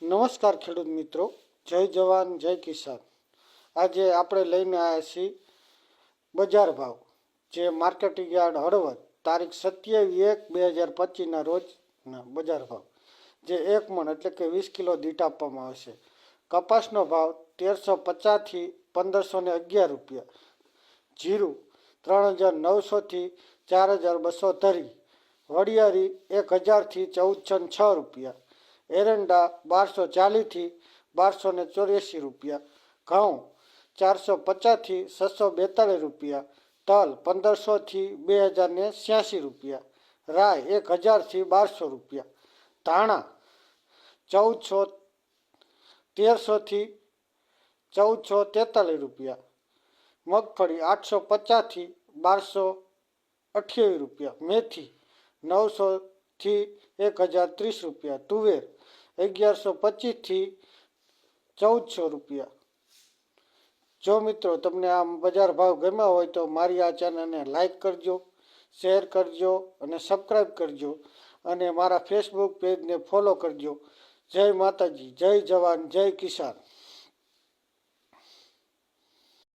નમસ્કાર ખેડૂત મિત્રો, જય જવાન જય કિસાન. આજે આપણે લઈને આવ્યા છીએ બજાર ભાવ, જે માર્કેટિંગ યાર્ડ હળવદ તારીખ 27/1/2025ના રોજના બજાર ભાવ, જે 1 મણ એટલે કે 20 કિલો દીઠ આપવામાં આવશે. કપાસનો ભાવ 1350 થી 1511 રૂપિયા, જીરું 3900 થી 4200 ધરી, વડિયારી 1000 થી 1406 રૂપિયા, એરંડા 1240 થી 1284 રૂપિયા, ઘઉં 450 થી 642 રૂપિયા, તલ 1500 થી 2086 રૂપિયા, રાય 1000 થી 1200 રૂપિયા, ધાણા 1300 થી 1443 રૂપિયા, મગફળી 850 થી 1228 રૂપિયા, મેથી 900 થી 1030 રૂપિયા, તુવેર 1125 થી 1400 રૂપિયા. જો મિત્રો તમને આ બજાર ભાવ ગમ્યા હોય તો મારી આ ચેનલને લાઈક કરજો, શેર કરજો અને સબસ્ક્રાઈબ કરજો, અને મારા ફેસબુક પેજને ફોલો કરજો. જય માતાજી, જય જવાન જય કિસાન.